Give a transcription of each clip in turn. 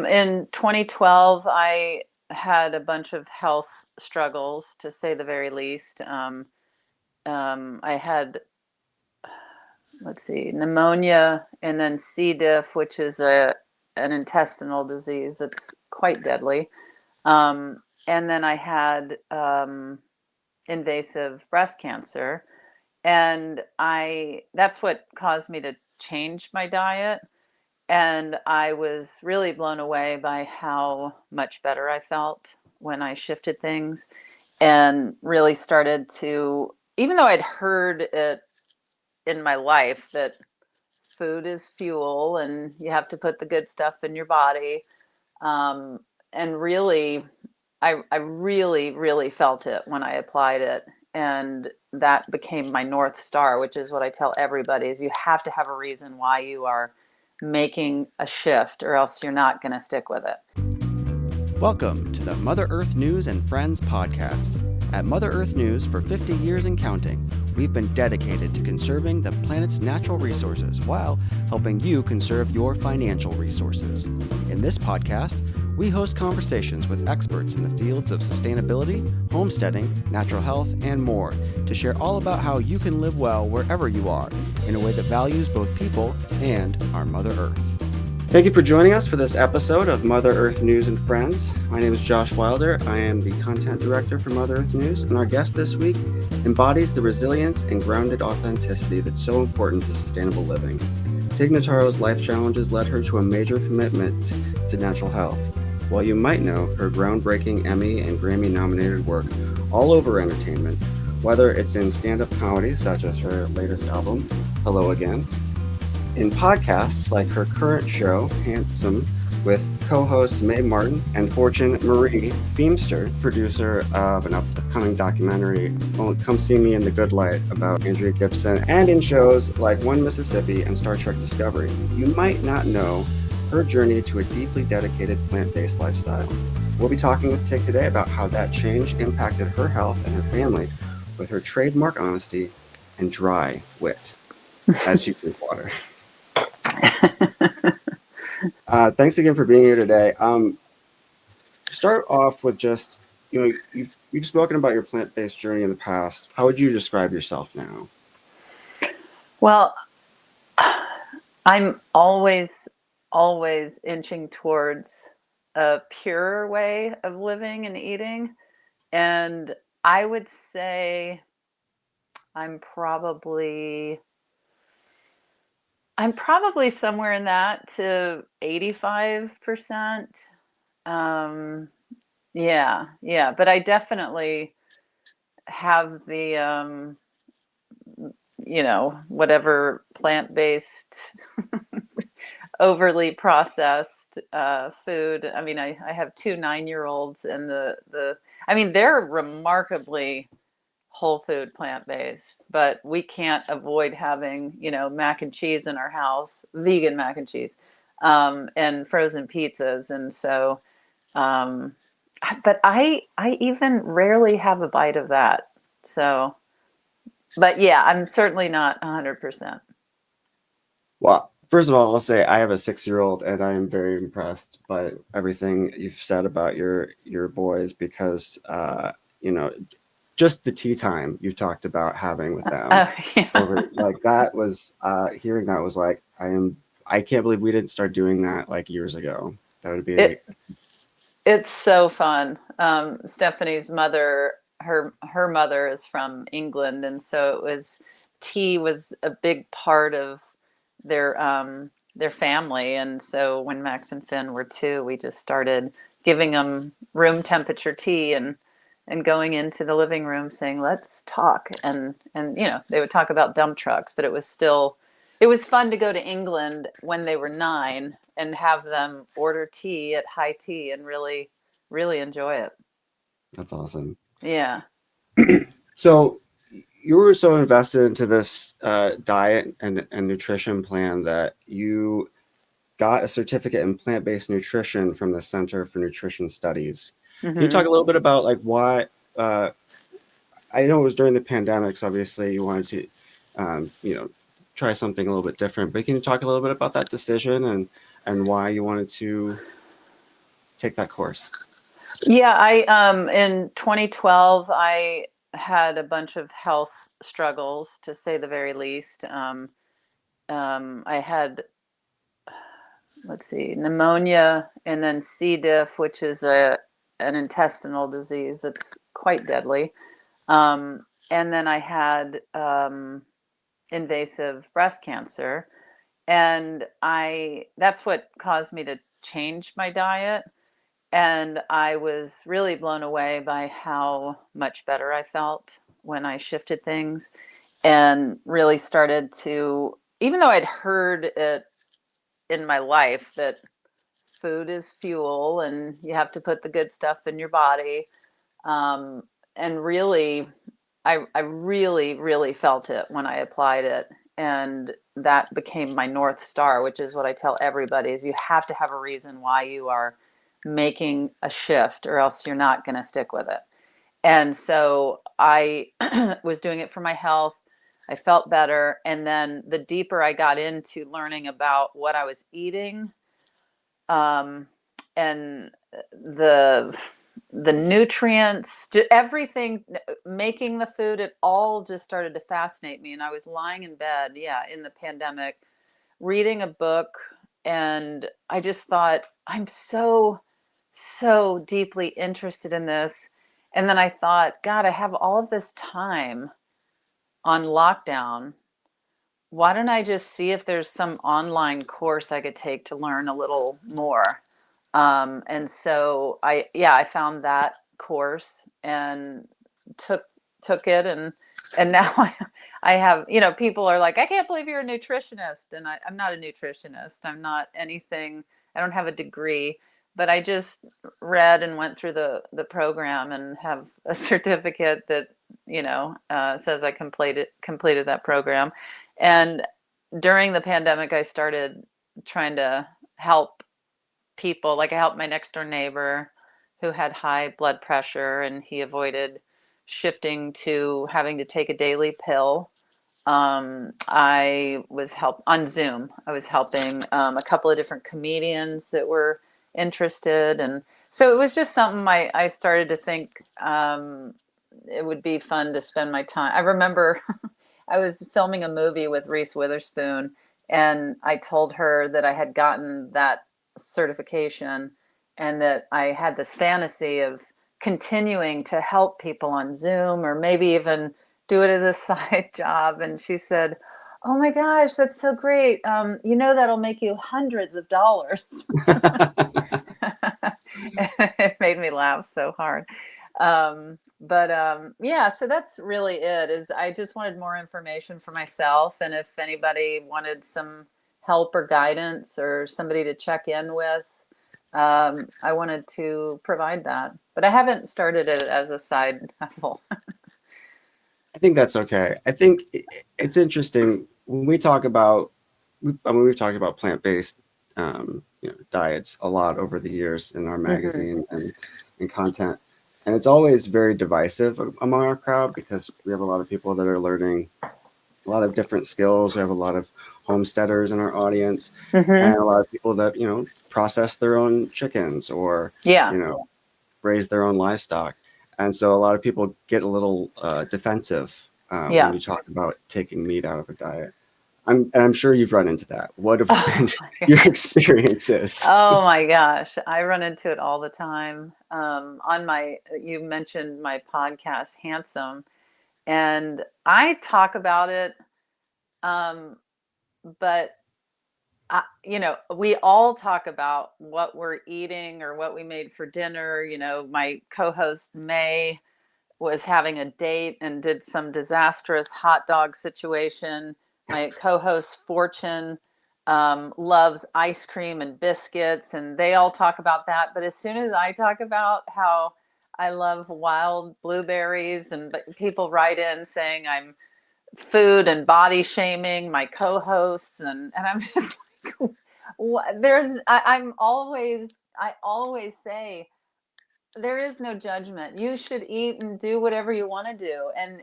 In 2012, I had a bunch of health struggles, to say the very least. I had, let's see, pneumonia and then C. diff, which is an intestinal disease that's quite deadly. And then I had invasive breast cancer, and that's what caused me to change my diet. And I was really blown away by how much better I felt when I shifted things and really started to, even though I'd heard it in my life that food is fuel and you have to put the good stuff in your body. And really, I really, really felt it when I applied it. And that became my North Star, which is what I tell everybody, is you have to have a reason why you are making a shift, or else you're not going to stick with it. Welcome to the Mother Earth News and Friends podcast. At Mother Earth News for 50 years and counting, we've been dedicated to conserving the planet's natural resources while helping you conserve your financial resources. In this podcast, we host conversations with experts in the fields of sustainability, homesteading, natural health, and more to share all about how you can live well wherever you are in a way that values both people and our Mother Earth. Thank you for joining us for this episode of Mother Earth News and Friends. My name is Josh Wilder. I am the content director for Mother Earth News, and our guest this week embodies the resilience and grounded authenticity that's so important to sustainable living. Tig Notaro's life challenges led her to a major commitment to natural health. While you might know her groundbreaking Emmy and Grammy-nominated work all over entertainment, whether it's in stand-up comedy such as her latest album, Hello Again, in podcasts like her current show, Handsome, with co-hosts Mae Martin and Fortune Marie Feemster, producer of an upcoming documentary, Come See Me in the Good Light, about Andrea Gibson, and in shows like One Mississippi and Star Trek Discovery. You might not know her journey to a deeply dedicated plant-based lifestyle. We'll be talking with Tig today about how that change impacted her health and her family with her trademark honesty and dry wit as she drink water. Thanks again for being here today. Start off with just, you've spoken about your plant-based journey in the past. How would you describe yourself now? Well, I'm always inching towards a purer way of living and eating. And I would say I'm probably somewhere in that to 85%. Yeah. But I definitely have the, whatever plant-based, overly processed food. I mean, I have two 9-year-olds, and they're remarkably whole food plant-based, but we can't avoid having, mac and cheese in our house, vegan mac and cheese, and frozen pizzas. And so, but I even rarely have a bite of that. So, but yeah, I'm certainly not 100%. Well, first of all, I'll say I have a 6-year-old, and I am very impressed by everything you've said about your boys, because, just the tea time you talked about having with them. Like that was, hearing that was like, I can't believe we didn't start doing that like years ago. That would be. It's so fun. Stephanie mother is from England. And so tea was a big part of their family. And so when Max and Finn were 2, we just started giving them room temperature tea and going into the living room saying, let's talk. And they would talk about dump trucks, but it was fun to go to England when they were 9 and have them order tea at high tea and really, really enjoy it. That's awesome. Yeah. So you were so invested into this diet and nutrition plan that you got a certificate in plant-based nutrition from the Center for Nutrition Studies. Mm-hmm. Can you talk a little bit about like why? I know it was during the pandemic, so obviously you wanted to, try something a little bit different. But can you talk a little bit about that decision and why you wanted to take that course? Yeah, I in 2012 I had a bunch of health struggles, to say the very least. I had, let's see, pneumonia and then C. diff, which is a an intestinal disease that's quite deadly. And then I had invasive breast cancer, and I that's what caused me to change my diet. And I was really blown away by how much better I felt when I shifted things and really started to, even though I'd heard it in my life that food is fuel and you have to put the good stuff in your body. Um, and really, I really, really felt it when I applied it. And that became my North Star, which is what I tell everybody is you have to have a reason why you are making a shift, or else you're not going to stick with it. And so I was doing it for my health. I felt better. And then the deeper I got into learning about what I was eating, um, and the the nutrients, everything, making the food, it all just started to fascinate me. And I was lying in bed, yeah, in the pandemic, reading a book, and I just thought, I'm so deeply interested in this. And then I thought, God, I have all of this time on lockdown. Why don't I just see if there's some online course I could take to learn a little more? And so I found that course and took took it, and now I have, people are like, I can't believe you're a nutritionist. And I'm not a nutritionist. I'm not anything. I don't have a degree, but I just read and went through the program and have a certificate that, says I completed that program. And during the pandemic, I started trying to help people. Like I helped my next door neighbor who had high blood pressure, and he avoided shifting to having to take a daily pill. I was help on Zoom. I was helping a couple of different comedians that were interested, and so it was just something I started to think it would be fun to spend my time. I remember I was filming a movie with Reese Witherspoon, and I told her that I had gotten that certification and that I had this fantasy of continuing to help people on Zoom, or maybe even do it as a side job. And she said, "Oh my gosh, that's so great. That'll make you hundreds of dollars." It made me laugh so hard. But yeah, so that's really it. Is I just wanted more information for myself, and if anybody wanted some help or guidance or somebody to check in with, I wanted to provide that. But I haven't started it as a side hustle. I think that's okay. I think it's interesting when we talk about. I mean, we've talked about plant-based, diets a lot over the years in our Hmm. magazine and content, and it's always very divisive among our crowd because we have a lot of people that are learning a lot of different skills. We have a lot of homesteaders in our audience, and Hmm. a lot of people that process their own chickens or Yeah. you know raise their own livestock. And so a lot of people get a little defensive when Yeah. you talk about taking meat out of a diet. I'm sure you've run into that. What have Oh been my your gosh. experiences? Oh my gosh. I run into it all the time. You mentioned my podcast, Handsome, and I talk about it. Um, but we all talk about what we're eating or what we made for dinner. My co-host May was having a date and did some disastrous hot dog situation. My co-host Fortune loves ice cream and biscuits, and they all talk about that. But as soon as I talk about how I love wild blueberries, and people write in saying I'm food and body shaming my co-hosts, and I'm just like, what? I always say there is no judgment. You should eat and do whatever you want to do. And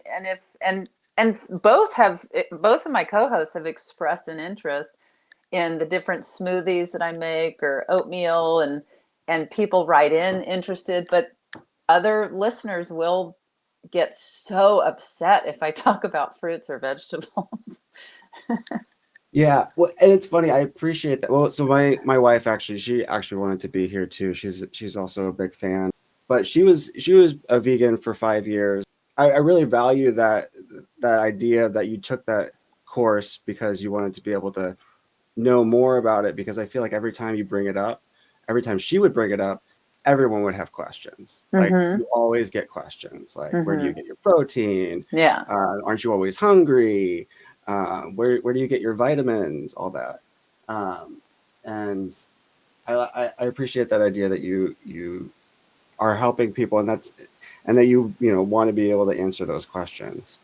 both of my co-hosts have expressed an interest in the different smoothies that I make, or oatmeal, and people write in interested, but other listeners will get so upset if I talk about fruits or vegetables. Yeah, well, and it's funny. I appreciate that. Well, so my wife actually, she actually wanted to be here too. She's also a big fan, but she was a vegan for 5 years. I really value that idea that you took that course because you wanted to be able to know more about it. Because I feel like every time you bring it up, every time she would bring it up, everyone would have questions. Like Mm-hmm. you always get questions. Like, where do you Mm-hmm. get your protein? Yeah. Aren't you always hungry? Where do you get your vitamins? All that, and I appreciate that idea that you are helping people, and that you want to be able to answer those questions.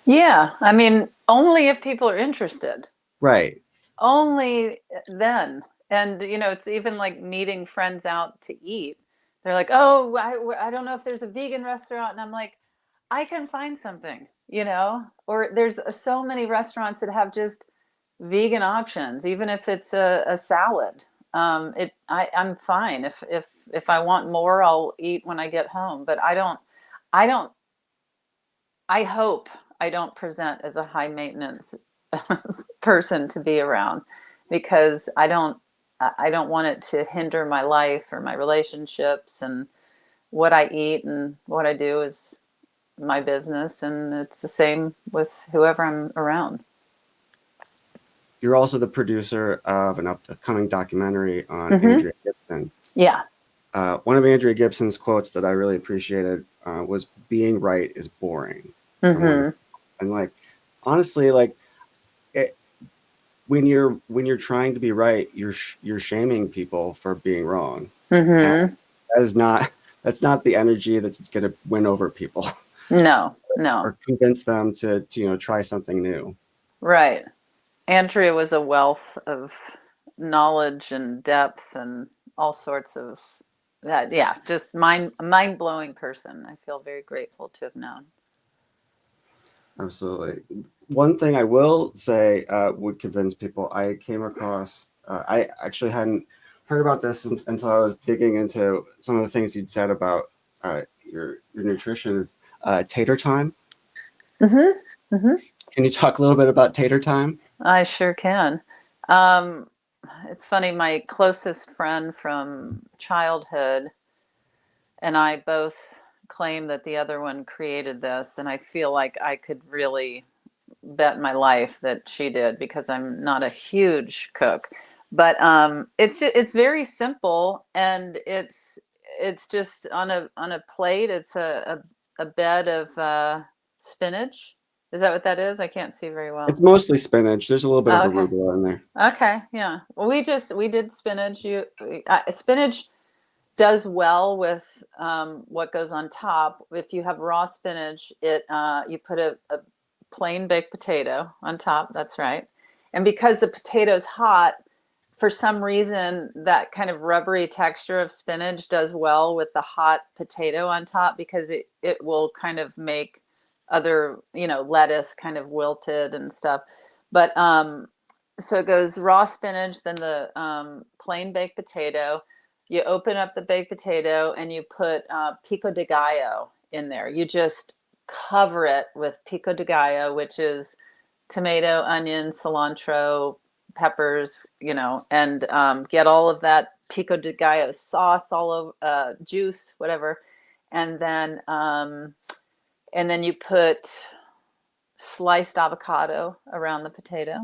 Yeah. I mean, only if people are interested. Right. Only then. And, it's even like meeting friends out to eat. They're like, oh, I don't know if there's a vegan restaurant. And I'm like, I can find something, or there's so many restaurants that have just vegan options, even if it's a salad. I'm fine. If I want more, I'll eat when I get home. But I don't, I hope I don't present as a high maintenance person to be around, because I don't want it to hinder my life or my relationships, and what I eat and what I do is my business, and it's the same with whoever I'm around. You're also the producer of an upcoming documentary on Mm-hmm. Andrea Gibson. Yeah. One of Andrea Gibson's quotes that I really appreciated was "Being right is boring." Mm-hmm. And like, honestly, like it, when you're trying to be right, you're shaming people for being wrong, and Mm-hmm. that is not that's not the energy that's going to win over people No, no. or convince them to try something new. Right. Andrea was a wealth of knowledge and depth and all sorts of that. Yeah, just mind blowing person. I feel very grateful to have known. Absolutely. One thing I will say would convince people. I came across. I actually hadn't heard about this until I was digging into some of the things you'd said about your nutrition. Is tater time? Mm-hmm. Mm-hmm. Can you talk a little bit about tater time? I sure can. Um, it's funny. My closest friend from childhood and I both claim that the other one created this, and I feel like I could really bet my life that she did, because I'm not a huge cook. But it's very simple, and it's just on a plate. It's a bed of spinach. Is that what that is? I can't see very It's well. mostly spinach. There's a little bit of Oh, okay. arugula in there. Okay. Yeah. Well, we did spinach. Spinach does well with what goes on top. If you have raw spinach, you put a plain baked potato on top. That's right. And because the potato's hot, for some reason, that kind of rubbery texture of spinach does well with the hot potato on top, because it will kind of make other, lettuce kind of wilted and stuff. But so it goes raw spinach, then the plain baked potato. You open up the baked potato and you put pico de gallo in there. You just cover it with pico de gallo, which is tomato, onion, cilantro, peppers, and get all of that pico de gallo sauce all over, juice, whatever, and then you put sliced avocado around the potato.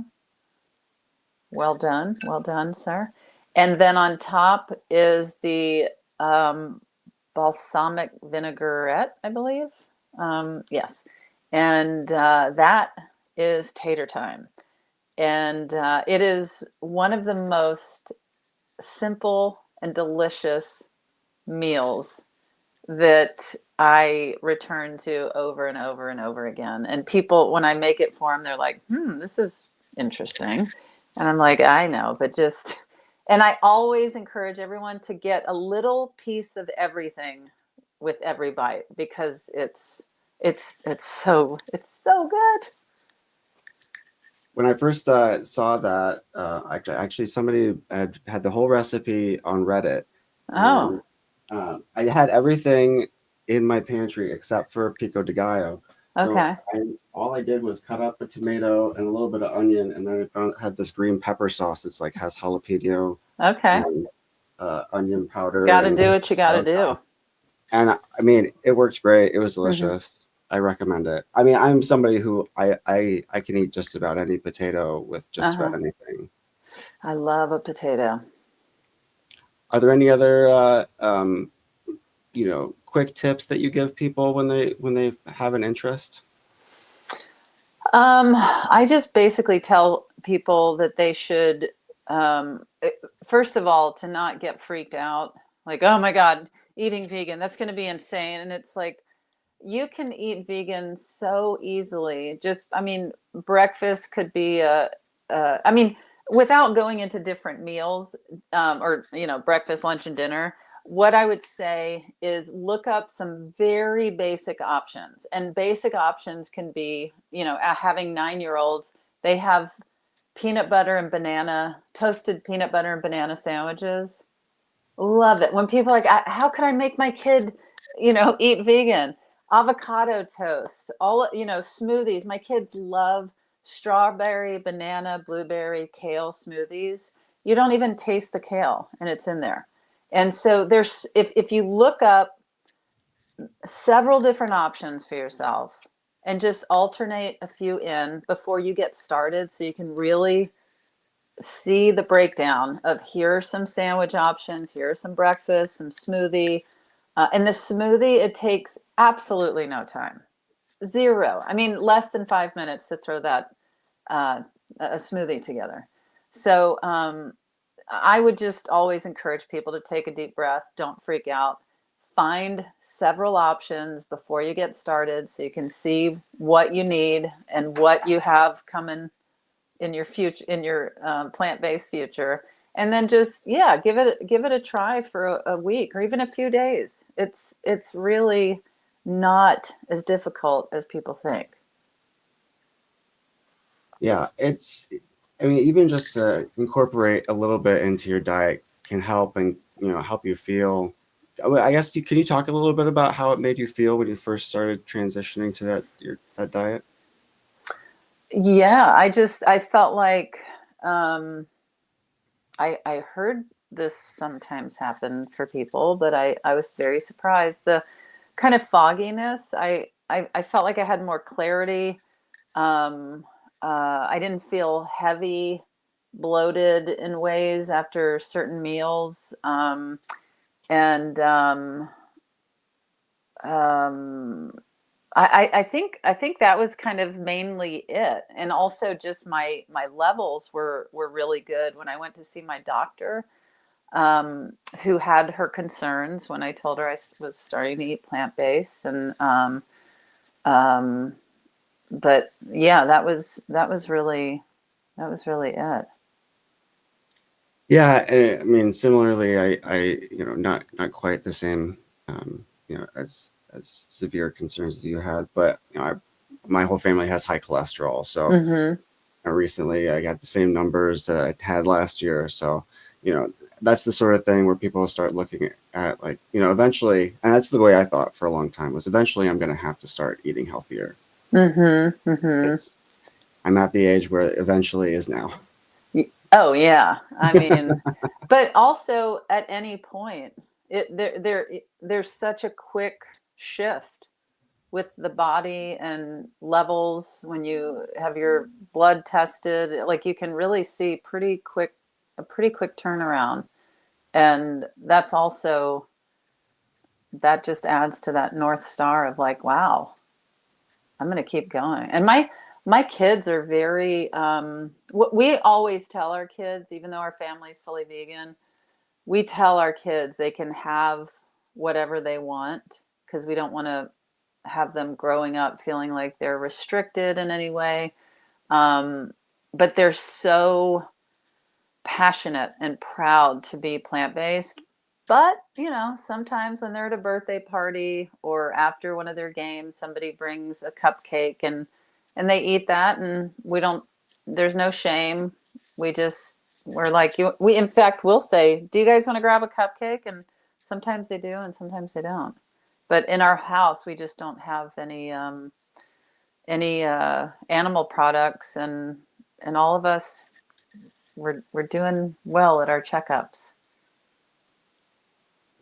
Well done, sir. And then on top is the um, balsamic vinaigrette, I believe. Yes, and that is tater time. And it is one of the most simple and delicious meals that I return to over and over and over again. And people, when I make it for them, they're like, this is interesting. And I'm like, I know, but just, and I always encourage everyone to get a little piece of everything with every bite, because it's so good. When I first saw that, actually somebody had the whole recipe on Reddit, Oh, and I had everything in my pantry except for pico de gallo. So okay. all I did was cut up a tomato and a little bit of onion, and then had this green pepper sauce. It's like has jalapeno Okay. and onion powder Got to and do what you got to do. and I mean it works great. It was Hmm. delicious. I recommend it. I mean, I'm somebody who I can eat just about any potato with just about Uh-huh. anything. I love a potato. Are there any other quick tips that you give people when they have an interest? I just basically tell people that they should, first of all, to not get freaked out. Like, oh my God, eating vegan, that's going to be insane. And it's like, you can eat vegan so easily. Just, I mean, breakfast could be I mean, without going into different meals, or, breakfast, lunch, and dinner, what I would say is look up some very basic options. And basic options can be, having 9-year olds, they have toasted peanut butter and banana sandwiches. Love it. When people are like, how can I make my kid, eat vegan? Avocado toast, smoothies. My kids love strawberry, banana, blueberry, kale smoothies. You don't even taste the kale and it's in there. And so if you look up several different options for yourself and just alternate a few in before you get started so you can really see the breakdown of here are some sandwich options, here are some breakfast, some smoothie. And the smoothie, it takes absolutely no time. Zero. I mean, less than 5 minutes to throw that uh, a smoothie together. So I would just always encourage people to take a deep breath. Don't freak out. Find several options before you get started so you can see what you need and what you have coming in your future, in your plant-based future, and then just, yeah, give it a try for a week or even a few days. It's really not as difficult as people think. Yeah, it's. I mean, even just to incorporate a little bit into your diet can help, and help you feel. I guess can you talk a little bit about how it made you feel when you first started transitioning to that diet? Yeah, I felt like, um, I heard this sometimes happen for people, but I was very surprised. The kind of fogginess, I felt like I had more clarity. Um, I didn't feel heavy, bloated in ways after certain meals. And um, I think that was kind of mainly it. And also just my levels were really good when I went to see my doctor, who had her concerns when I told her I was starting to eat plant-based. And um, but yeah, that was really it. Yeah, I mean, similarly, not quite the same, as severe concerns that you had, but my whole family has high cholesterol, so Mm-hmm. recently I got the same numbers that I had last year. So, that's the sort of thing where people start looking at like, eventually, and that's the way I thought for a long time was eventually I'm going to have to start eating healthier. Mm-hmm. Mm-hmm. It's I'm at the age where it eventually is now. Oh yeah. I mean, but also at any point, there's such a quick shift with the body and levels when you have your blood tested. Like you can really see a pretty quick turnaround, and that just adds to that North Star of like, wow, I'm going to keep going. And my kids are very what we always tell our kids, even though our family's fully vegan, we tell our kids they can have whatever they want because we don't want to have them growing up feeling like they're restricted in any way. Um, but they're so passionate and proud to be plant-based. But, sometimes when they're at a birthday party or after one of their games, somebody brings a cupcake and they eat that, and there's no shame. We're like, we in fact will say, "Do you guys want to grab a cupcake?" And Sometimes they do, and sometimes they don't. But in our house, we just don't have any animal products, and all of us we're doing well at our checkups.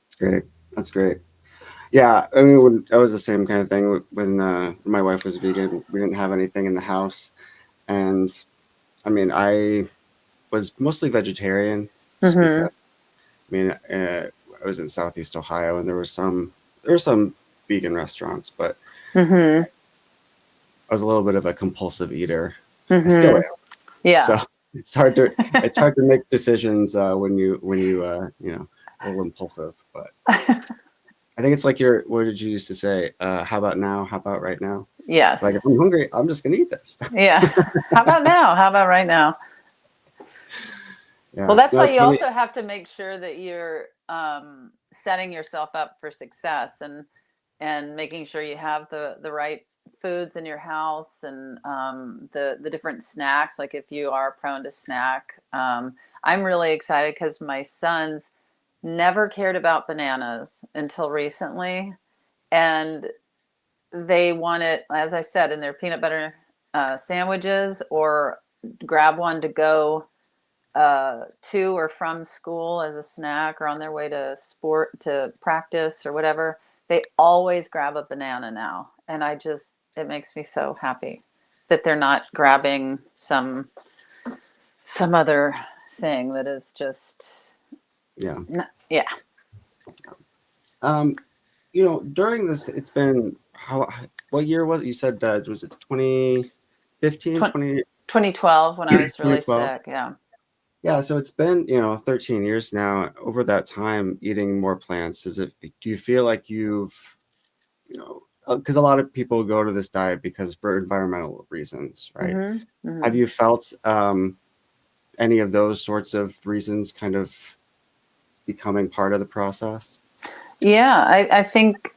That's great. That's great. Yeah, I mean, when, I was the same kind of thing when my wife was vegan. We didn't have anything in the house, and I mean, I was mostly vegetarian, just Mm-hmm. because. I mean, I was in Southeast Ohio, and there were some vegan restaurants, but Mm-hmm. I was a little bit of a compulsive eater. I still Mm-hmm. am. So Yeah. it's hard to make decisions when you you know, a little impulsive. But I think it's like your what did you used to say? How about now? How about right now? Like Yes. if I'm hungry, I'm just gonna eat this. Yeah. How about now? How about right now? Well, Yeah, that's no, why it's you funny. also have to make sure that you're setting yourself up for success, and making sure you have the right foods in your house, and the different snacks. Like if you are prone to snack, I'm really excited because my sons never cared about bananas until recently, and they want it, as I said, in their peanut butter sandwiches, or grab one to go to or from school as a snack, or on their way to practice or whatever. They always grab a banana now, and it makes me so happy that they're not grabbing some other thing that is just Yeah. yeah. Um, during this, it's been how what year was it? You said was it 2015, 2012 when I was really 2012? sick. Yeah. Yeah, so it's been, 13 years now. Over that time, eating more plants, do you feel like because a lot of people go to this diet because for environmental reasons, right? Hmm. Have Hmm. you felt any of those sorts of reasons kind of becoming part of the process? Yeah, I think,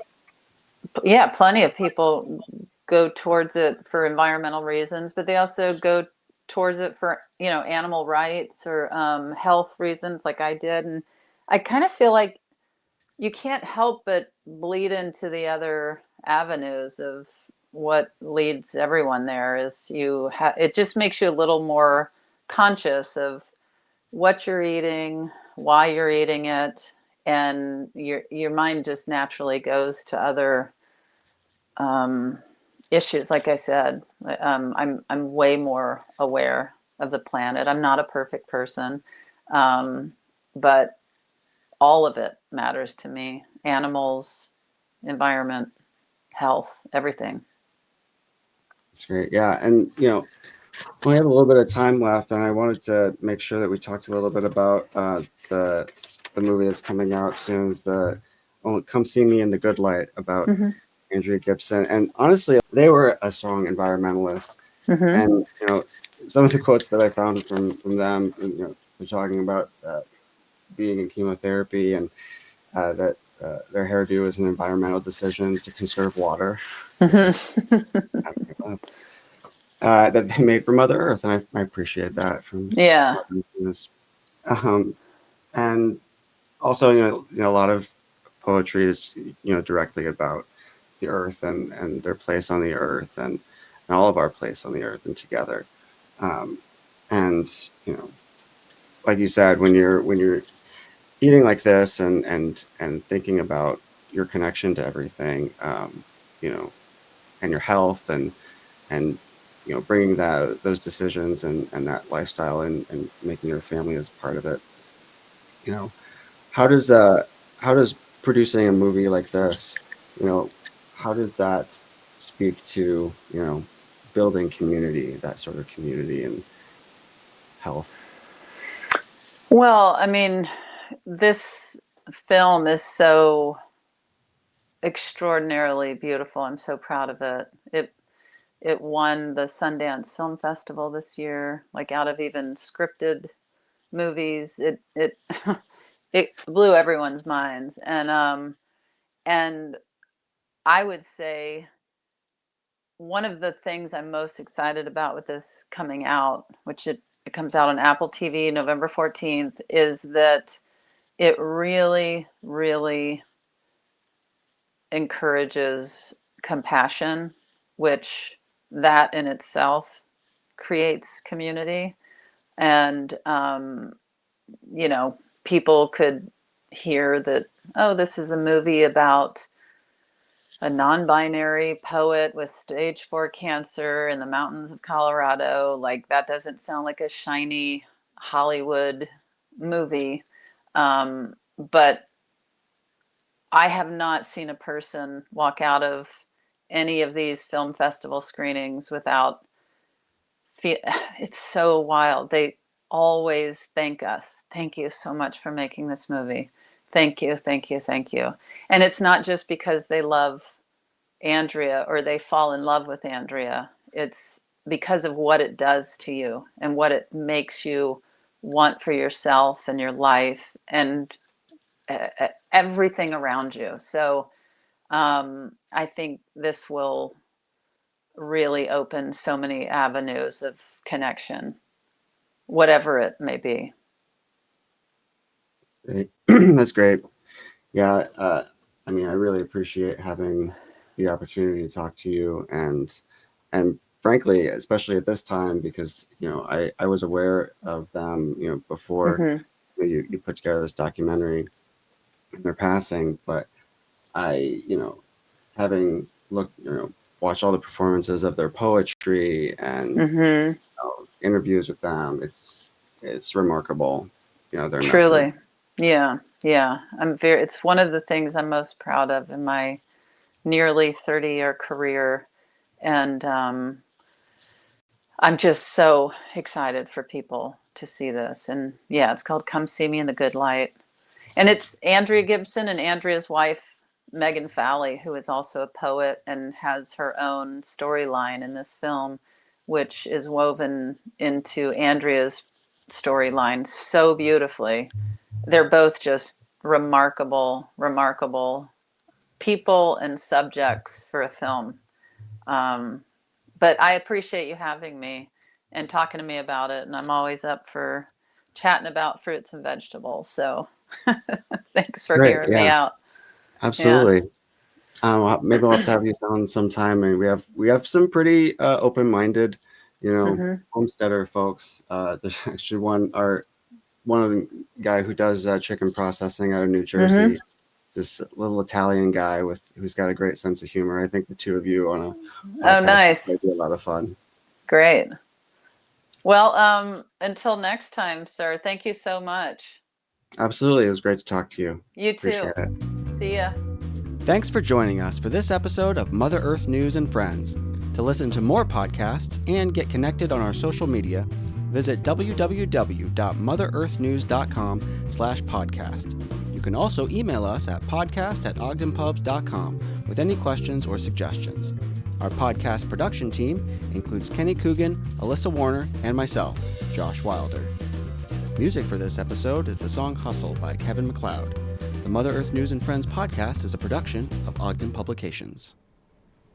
yeah, plenty of people go towards it for environmental reasons, but they also go towards it for, animal rights, or health reasons, like I did. And I kind of feel like you can't help but bleed into the other avenues of what leads everyone there. It just makes you a little more conscious of what you're eating, why you're eating it, and your mind just naturally goes to other um, issues. Like I said, I'm way more aware of the planet. I'm not a perfect person, but all of it matters to me: animals, environment, health, everything. That's great. Yeah, and we have a little bit of time left, and I wanted to make sure that we talked a little bit about the the movie that's coming out soon. Is the "Come See Me in the Good Light" about Mm-hmm. Andrea Gibson. And honestly, they were a strong environmentalist. Mm-hmm. And some of the quotes that I found from them, they're talking about being in chemotherapy, and that their hairdo is an environmental decision to conserve water Mm-hmm. that they made for Mother Earth, and I appreciate that from Yeah. this. Um, and also, a lot of poetry is directly about the earth and their place on the earth, and all of our place on the earth and together. Um, and like you said, when you're eating like this and thinking about your connection to everything, you know, and your health and bringing those decisions and that lifestyle and making your family as part of it. You know, how does how does producing a movie like this, you know, how does that speak to building community, that sort of community and health? Well, I mean, this film is so extraordinarily beautiful. I'm so proud of it. It won the Sundance Film Festival this year, like out of even scripted movies. It it blew everyone's minds. And I would say one of the things I'm most excited about with this coming out, which it comes out on Apple TV November 14th, is that it really, really encourages compassion, which that in itself creates community. And, people could hear that, oh, this is a movie about a non-binary poet with stage 4 cancer in the mountains of Colorado. Like, that doesn't sound like a shiny Hollywood movie. But I have not seen a person walk out of any of these film festival screenings without it's so wild. They always thank us. Thank you so much for making this movie. Thank you, thank you, thank you. And it's not just because they love Andrea or they fall in love with Andrea. It's because of what it does to you and what it makes you want for yourself and your life and everything around you. So I think this will really open so many avenues of connection, whatever it may be. Great. That's great. Yeah, I mean, I really appreciate having the opportunity to talk to you, and frankly, especially at this time, because I was aware of them, before Mm-hmm. you put together this documentary and their passing, but I, having looked, watched all the performances of their poetry and Mm-hmm. interviews with them, it's remarkable, their message. Truly. Yeah. It's one of the things I'm most proud of in my nearly 30-year career. And I'm just so excited for people to see this. And yeah, it's called Come See Me in the Good Light. And it's Andrea Gibson and Andrea's wife, Megan Fowley, who is also a poet and has her own storyline in this film, which is woven into Andrea's storyline so beautifully. They're both just remarkable, remarkable people and subjects for a film. But I appreciate you having me and talking to me about it. And I'm always up for chatting about fruits and vegetables. So thanks for Great. hearing me Yeah, out. Yeah. absolutely. Maybe I'll have to have you on sometime, and we have some pretty open-minded, Mm-hmm. homesteader folks. There's actually one of the guy who does chicken processing out of New Jersey. Mm-hmm. It's this little Italian guy who's got a great sense of humor. I think the two of you on a Oh, podcast nice. might be a lot of fun. Great. Well, until next time, sir, thank you so much. Absolutely. It was great to talk to you. You too. Appreciate it. See ya. Thanks for joining us for this episode of Mother Earth News and Friends. To listen to more podcasts and get connected on our social media, visit www.motherearthnews.com/podcast. You can also email us at podcast@ogdenpubs.com with any questions or suggestions. Our podcast production team includes Kenny Coogan, Alyssa Warner, and myself, Josh Wilder. Music for this episode is the song Hustle by Kevin MacLeod. The Mother Earth News and Friends podcast is a production of Ogden Publications.